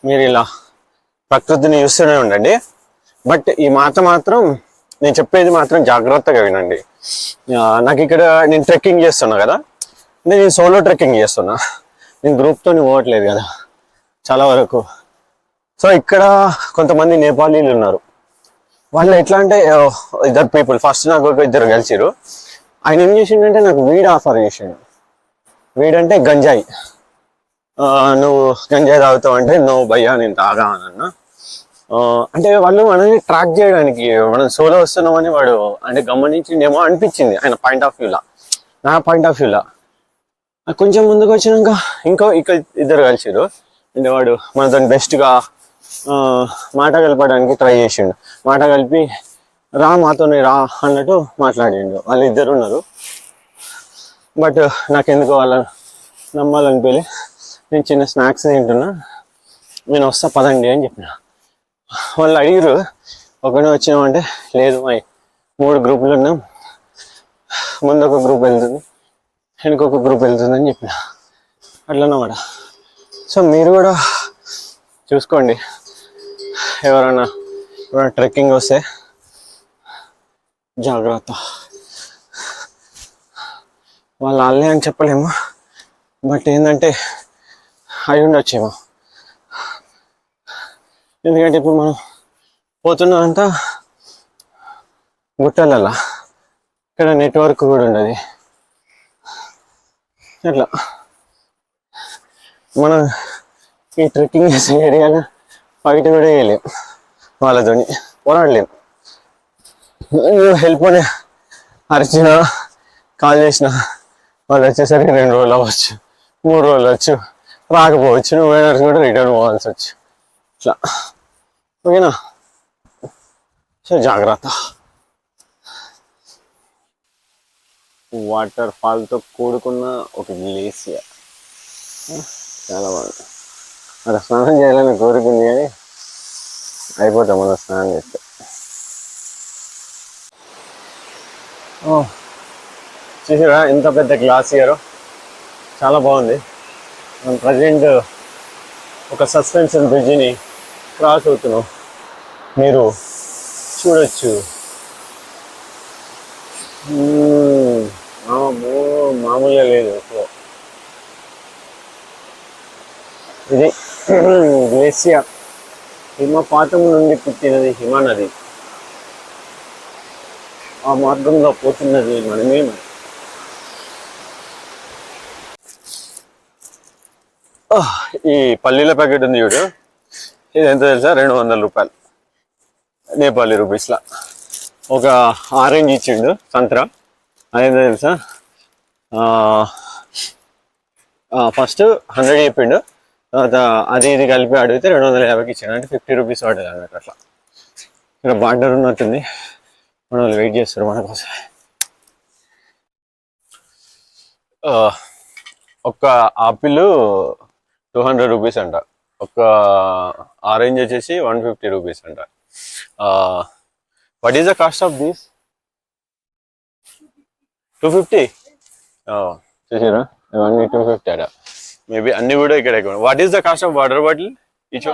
మీరు ఇలా ప్రకృతిని చూస్తూనే ఉండండి. బట్ ఈ మాట మాత్రం నేను చెప్పేది మాత్రం జాగ్రత్తగా వినండి. నాకు ఇక్కడ నేను ట్రెక్కింగ్ చేస్తున్నా కదా, నేను సోలో ట్రెక్కింగ్ చేస్తున్నా, నేను గ్రూప్తో పోవట్లేదు కదా చాలా వరకు. సో ఇక్కడ కొంతమంది నేపాలీలు ఉన్నారు. వాళ్ళు ఎట్లా అంటే ఇద్దరు పీపుల్ ఫస్ట్ నాకు ఒక ఇద్దరు కలిసిరు. ఆయన ఏం చేసిండంటే నాకు వీడ్ ఆఫర్ చేసిండు. వీడ్ అంటే గంజాయి. నువ్వు గంజాయి తాగుతావు అంటే నువ్వు భయ్యా నేను తాగా అన్న. అంటే వాళ్ళు మనల్ని ట్రాక్ చేయడానికి మనం సోలో వస్తున్నామని వాడు అంటే గమనించిండేమో అనిపించింది ఆయన పాయింట్ ఆఫ్ వ్యూలా. నా పాయింట్ ఆఫ్ వ్యూలా కొంచెం ముందుకు వచ్చినాక ఇక్కడ ఇద్దరు కలిసిరు. అంటే వాడు మనతో బెస్ట్గా మాట కలపడానికి ట్రై చేసిండు. మాట కలిపి రా మాతోనే రా అన్నట్టు మాట్లాడిండు. వాళ్ళు ఇద్దరు ఉన్నారు. బట్ నాకెందుకు వాళ్ళని నమ్మాలనిపించలే. నేను చిన్న స్నాక్స్ తింటున్నా, నేను వస్తా పదండి అని చెప్పిన. వాళ్ళు అడిగిరు ఒకనే వచ్చినామంటే లేదు మా 3 గ్రూపులు ఉన్నాం, ముందు ఒక గ్రూప్ వెళ్తుంది వెనుకొక గ్రూప్ వెళ్తుంది అని చెప్పిన. అట్లన్నమాట. సో మీరు కూడా చూసుకోండి, ఎవరైనా ట్రెక్కింగ్ వస్తే జాగ్రత్త. వాళ్ళు వాళ్ళే అని చెప్పలేము, బట్ ఏంటంటే అయి ఉండొచ్చేమో. ఎందుకంటే ఇప్పుడు మనం పోతున్నదంతా గుట్టలల్లా, ఇక్కడ నెట్వర్క్ కూడా ఉండదు. అట్లా మనం ఈ ట్రెక్కింగ్ చేసే ఏరియాలో బయట కూడా వేయలేం, వాళ్ళతోని పోరాడలేం. హెల్ప్ అని అరిచిన కాల్ చేసిన వాళ్ళు వచ్చేసరికి 2 రోజులు అవ్వచ్చు, 3 రోజులు వచ్చు, రాకపోవచ్చు. నువ్వు పోయినట్టు కూడా రిటర్న్ పోవాల్సి వచ్చు. ఇట్లా ఓకేనా? సో జాగ్రత్త. వాటర్ ఫాల్తో కూడుకున్న ఒక గ్లేసియర్, చాలా బాగుంది. అక్కడ స్నానం చేయాలని కోరుకుంది కానీ అయిపోతాం మనం స్నానం చేస్తే. చూసారా ఎంత పెద్ద గ్లాసియర్, చాలా బాగుంది. మనం ప్రజెంట్ ఒక సస్పెన్షన్ బ్రిడ్జిని క్రాస్ అవుతున్నాం, మీరు చూడొచ్చు. మామూలుగా లేదు. ఇది గ్లేసియర్, హిమపాతం నుండి పుట్టినది హిమనది. ఆ మార్గంలో పోతున్నది మనమే. ఈ పల్లీల ప్యాకెట్ ఉంది చూడు, ఇది ఎంత తెలుసా? 200 రూపాయలు నేపాలీ రూపీస్లా. ఒక ఆరెంజ్ ఇచ్చిండు సంత్రా, అదేంటో తెలుసా? ఫస్ట్ 100 చెప్పిండు, తర్వాత అది ఇది కలిపి అడిగితే 250కి ఇచ్చాడు. అంటే 50 రూపీస్ పడ్డది అన్నట్టు. అట్లా ఇక్కడ బార్డర్ ఉన్నట్టుంది, మన వాళ్ళు వెయిట్ చేస్తారు మన కోసం. ఒక ఆపిల్ 200 రూపీస్ అంట, ఒక ఆరెంజ్ వచ్చేసి 150 రూపీస్ అంట. What is the cost of this? 250. చూసారా, ఇవన్నీ 250 అట. మేబీ అన్ని కూడా ఇక్కడ. What is the cost of water bottle? Each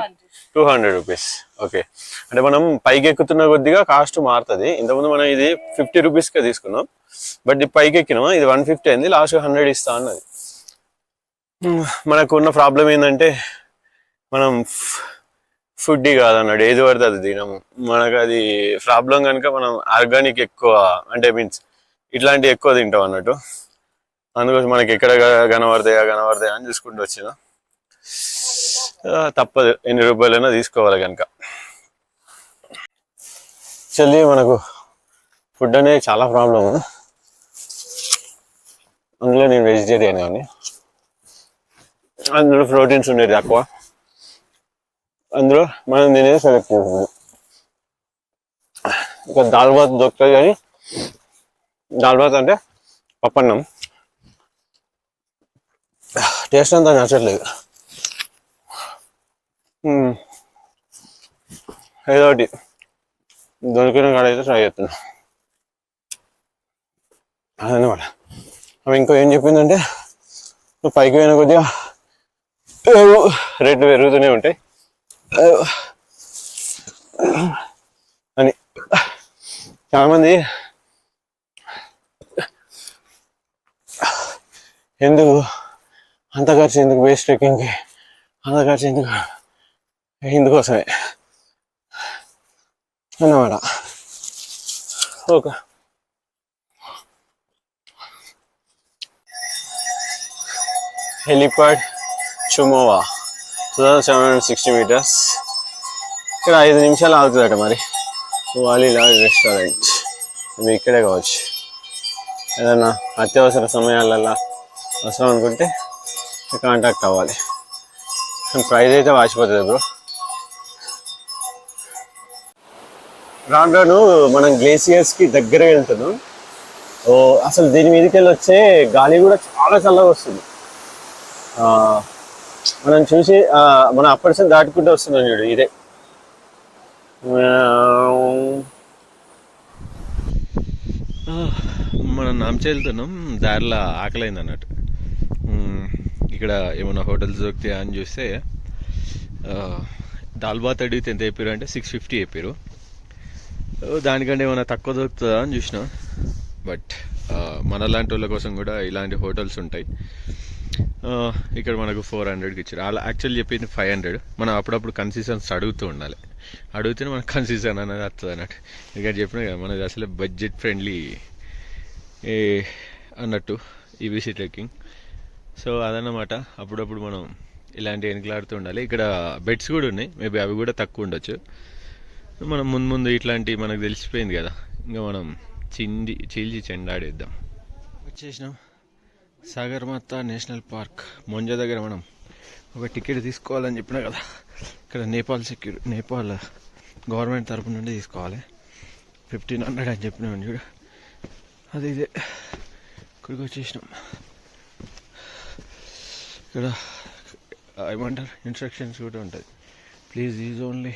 200 rupees. Okay, అంటే మనం పైకి ఎక్కుతున్న కొద్దిగా కాస్ట్ మారుతుంది. ఇంతకుముందు మనం ఇది 50 రూపీస్కే తీసుకున్నాం, బట్ ఇది పైకి ఎక్కినామా ఇది 150 అయింది. లాస్ట్ 100 ఇస్తా అన్నది. మనకు ఉన్న ప్రాబ్లం ఏంటంటే మనం ఫుడ్ కాదన్నాడు, ఏది పడితే అది తినము. మనకు అది ప్రాబ్లం కనుక మనం ఆర్గానిక్ ఎక్కువ, అంటే మీన్స్ ఇట్లాంటివి ఎక్కువ తింటాం అన్నట్టు. అందుకోసం మనకి ఎక్కడ కనబడతాయా అని చూసుకుంటూ వచ్చిన. తప్పదు, ఎన్ని రూపాయలైనా తీసుకోవాలి కనుక. యాక్చువల్లీ మనకు ఫుడ్ అనేది చాలా ప్రాబ్లం. అందులో నేను వెజిటేరియన్ కానీ, అందులో ప్రోటీన్స్ ఉండేది తక్కువ. అందులో మనం నేనే సెలెక్ట్ చేస్తుంది. ఇక దాల్ బాత్ దొరుకుతుంది కానీ, దాల్ బాత్ అంటే పప్పన్నం, టేస్ట్ అంతా నచ్చట్లేదు. ఏదో ఒకటి దొరికిన కాడ అయితే ట్రై చేస్తున్నా. అదనమాట. అవి ఇంకో ఏం చెప్పిందంటే, నువ్వు పైకి పోయిన కొద్దిగా రేట్లు పెరుగుతూనే ఉంటాయి అని చాలామంది ఎందుకు అంత ఖర్చు ఎందుకు బేస్ ట్రెక్కింగ్కి అంత ఖర్చు ఎందుకు ఇందుకోసమే అన్నమాట. Okay, helipad Chumoa 2760 meters. ఇక్కడ 5 నిమిషాలు ఆగుతుందట మరి. వాలీలా రెస్టారెంట్ ఇది ఇక్కడే కావచ్చు. ఏదన్నా అత్యవసర సమయాలల్లో అవసరం అనుకుంటే కాంటాక్ట్ అవ్వాలి. ప్రైస్ అయితే వాచిపోతుంది బ్రో. రాను రాను మనం గ్లేసియర్స్కి దగ్గర వెళ్తున్నాం. అసలు దీని మీదకి వెళ్ళి వచ్చే గాలి కూడా చాలా చల్లగా వస్తుంది. మనం చూసి మనం అప్పటిసరి దాటుకుంటూ వస్తున్నాం చూడు, ఇదే మనం నాంచి వెళ్తున్నాం. దారిలో ఆకలైంది అన్నట్టు. ఇక్కడ ఏమైనా హోటల్స్ దొరికితే అని చూస్తే దాల్బాత్ అడిగితే ఎంత చెప్పారు అంటే 650 చెప్పారు. దానికంటే ఏమైనా తక్కువ దొరుకుతుందా అని చూసిన. బట్ మన లాంటి వాళ్ళ కోసం కూడా ఇలాంటి హోటల్స్ ఉంటాయి. ఇక్కడ మనకు 400కి ఇచ్చారు. అలా యాక్చువల్ చెప్పింది 500. మనం అప్పుడప్పుడు కన్సెషన్స్ అడుగుతూ ఉండాలి. అడిగితేనే మనకు కన్సెషన్ అనేది వస్తుంది అన్నట్టు. ఇక్కడ చెప్పినా కదా మనది అసలే బడ్జెట్ ఫ్రెండ్లీ అన్నట్టు ఈబీసీ ట్రెక్కింగ్. సో అదన్నమాట. అప్పుడప్పుడు మనం ఇలాంటి వెనుకలాడుతూ ఉండాలి. ఇక్కడ బెడ్స్ కూడా ఉన్నాయి, మేబీ అవి కూడా తక్కువ ఉండొచ్చు. మనం ముందు ఇట్లాంటి మనకు తెలిసిపోయింది కదా, ఇంకా మనం చీల్చి చెండాడేద్దాం. వచ్చేసినాం సాగర్మాత నేషనల్ పార్క్. మొంజ దగ్గర మనం ఒక టికెట్ తీసుకోవాలని చెప్పినా కదా. ఇక్కడ నేపాల్ గవర్నమెంట్ తరపు నుండి తీసుకోవాలి. 1500 అని చెప్పినాం చూడు, అది ఇదే. ఇక్కడికి వచ్చేసినాం. ఇక్కడ ఏమంటారు ఇన్స్ట్రక్షన్స్ కూడా ఉంటుంది. Please use only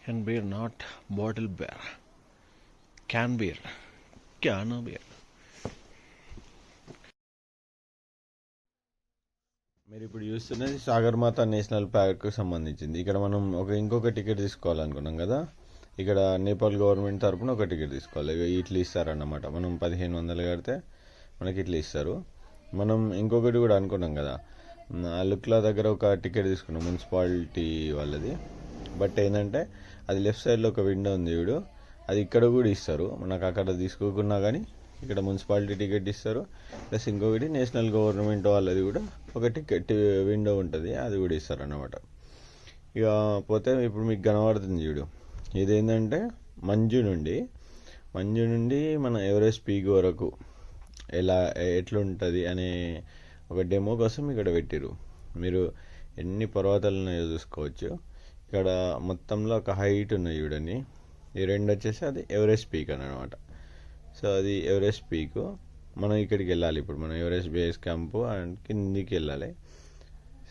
can beer, not bottle beer. Can beer. మీరు ఇప్పుడు చూస్తున్నది సాగర్మాత నేషనల్ పార్క్కి సంబంధించింది. ఇక్కడ మనం ఇంకొక టికెట్ తీసుకోవాలనుకున్నాం కదా. ఇక్కడ నేపాల్ గవర్నమెంట్ తరపున ఒక టికెట్ తీసుకోవాలి. ఇట్లా ఇస్తారన్నమాట. మనం 1500 కడితే మనకి ఇట్లా ఇస్తారు. మనం ఇంకొకటి కూడా అనుకున్నాం కదా, లుక్లా దగ్గర ఒక టికెట్ తీసుకున్నాం మున్సిపాలిటీ వాళ్ళది. బట్ ఏంటంటే అది లెఫ్ట్ సైడ్లో ఒక విండో ఉంది చూడు, అది ఇక్కడ కూడా ఇస్తారు. మనకు అక్కడ తీసుకోకున్నా కానీ ఇక్కడ మున్సిపాలిటీ టికెట్ ఇస్తారు. ప్లస్ ఇంకొకటి నేషనల్ గవర్నమెంట్ వాళ్ళది కూడా ఒక టికెట్ విండో ఉంటుంది, అది కూడా ఇస్తారు అన్నమాట. ఇక పోతే ఇప్పుడు మీకు కనబడుతుంది చూడు, ఇదేంటంటే మంజు నుండి మన ఎవరెస్ట్ పీక్ వరకు ఎట్లుంటుంది అనే ఒక డెమో కోసం ఇక్కడ పెట్టిరు. మీరు ఎన్ని పర్వతాలు ఉన్నాయో చూసుకోవచ్చు. ఇక్కడ మొత్తంలో ఒక హైట్ ఉన్నాయి చూడండి, ఈ రెండు వచ్చేసి అది ఎవరెస్ట్ పీక్ అనమాట. సో అది ఎవరెస్ట్ పీక్. మనం ఇక్కడికి వెళ్ళాలి ఇప్పుడు. మనం ఎవరెస్ట్ బేస్ క్యాంపు అండ్ కిందికి వెళ్ళాలి.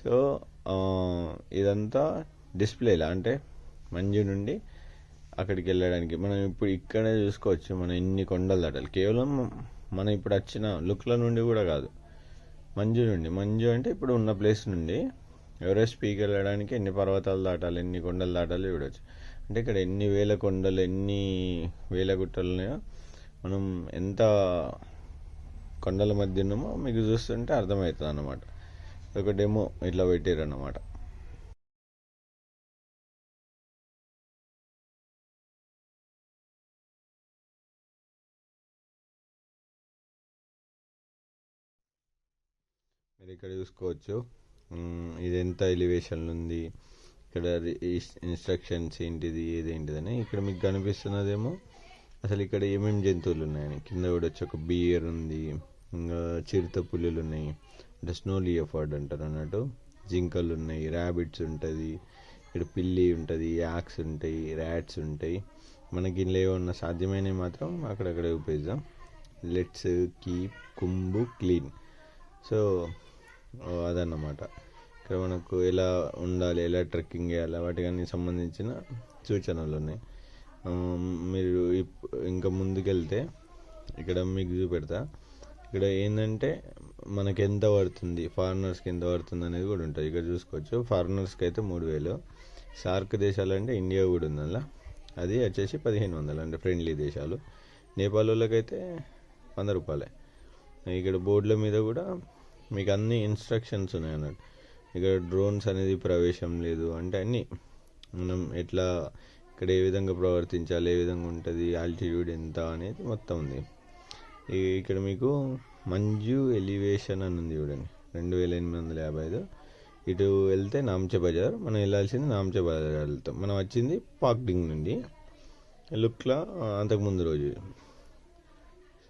సో ఇదంతా డిస్ప్లేలా, అంటే మంజు నుండి అక్కడికి వెళ్ళడానికి మనం ఇప్పుడు ఇక్కడే చూసుకోవచ్చు. మనం ఎన్ని కొండలు దాటాలి. కేవలం మనం ఇప్పుడు వచ్చిన లుక్ల నుండి కూడా కాదు, మంజు అంటే ఇప్పుడు ఉన్న ప్లేస్ నుండి ఎవరెస్ట్ పీక్ వెళ్ళడానికి ఎన్ని పర్వతాలు దాటాలి, ఎన్ని కొండలు దాటాలి చూడవచ్చు. అంటే ఇక్కడ ఎన్ని వేల కొండలు, ఎన్ని వేల గుట్టలు ఉన్నాయో, మనం ఎంత కొండల మధ్య ఉన్నామో మీకు చూస్తుంటే అర్థమవుతుంది అన్నమాట. ఒక డెమో ఇట్లా పెట్టారు అన్నమాట. మీరు ఇక్కడ చూసుకోవచ్చు ఇది ఎంత ఎలివేషన్ ఉంది, ఇక్కడ ఇన్స్ట్రక్షన్స్ ఏంటిది ఏదేంటిదని. ఇక్కడ మీకు కనిపిస్తున్నదేమో అసలు ఇక్కడ ఏమేమి జంతువులు ఉన్నాయని. కింద కూడా వచ్చి ఒక బియర్ ఉంది, ఇంకా చిరుత పులులు ఉన్నాయి, అంటే స్నో లియోపార్డ్ అంటారు అన్నట్టు. జింకలు ఉన్నాయి, ర్యాబిట్స్ ఉంటుంది, ఇక్కడ పిల్లి ఉంటుంది, యాక్స్ ఉంటాయి, ర్యాట్స్ ఉంటాయి. మనకి ఇంట్లో ఏమన్నా సాధ్యమైనవి మాత్రం అక్కడక్కడ ఉపయోగిద్దాం. Let's keep Khumbu clean. So అదన్నమాట. ఇక్కడ మనకు ఎలా ఉండాలి, ఎలా ట్రెక్కింగ్ చేయాలి, వాటికి సంబంధించిన సూచనలు ఉన్నాయి. మీరు ఇంకా ముందుకెళ్తే ఇక్కడ మీకు చూపెడతా. ఇక్కడ ఏంటంటే మనకి ఎంత పడుతుంది, ఫారినర్స్కి ఎంత పడుతుంది అనేది కూడా ఉంటుంది. ఇక్కడ చూసుకోవచ్చు, ఫారినర్స్కి అయితే 3000. సార్క్ దేశాలు అంటే ఇండియా కూడా ఉంది అలా, అది వచ్చేసి 1500 అంటే ఫ్రెండ్లీ దేశాలు. నేపాల్ వాళ్ళకైతే 100 రూపాయలే. ఇక్కడ బోర్డుల మీద కూడా మీకు అన్ని ఇన్స్ట్రక్షన్స్ ఉన్నాయి అన్నట్టు. ఇక్కడ డ్రోన్స్ అనేది ప్రవేశం లేదు అంటే అన్నీ మనం ఎట్లా ఇక్కడ ఏ విధంగా ప్రవర్తించాలి, ఏ విధంగా ఉంటుంది, ఆల్టిట్యూడ్ ఎంత అనేది మొత్తం ఉంది. ఇక్కడ మీకు మంజు ఎలివేషన్ అని ఉంది చూడండి, 2855. ఇటు వెళ్తే నామ్చే బజార్, మనం వెళ్ళాల్సింది నామ్చే బజార్ వెళ్తాం. మనం వచ్చింది పాక్డింగ్ నుండి, లుక్లా అంతకుముందు రోజు.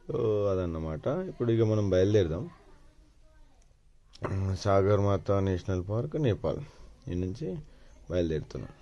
సో అదన్నమాట. ఇప్పుడు ఇక మనం బయలుదేరదాం. సాగర్ మాతా నేషనల్ పార్క్, నేపాల్, ఈ నుంచి బయలుదేరుతున్నాం.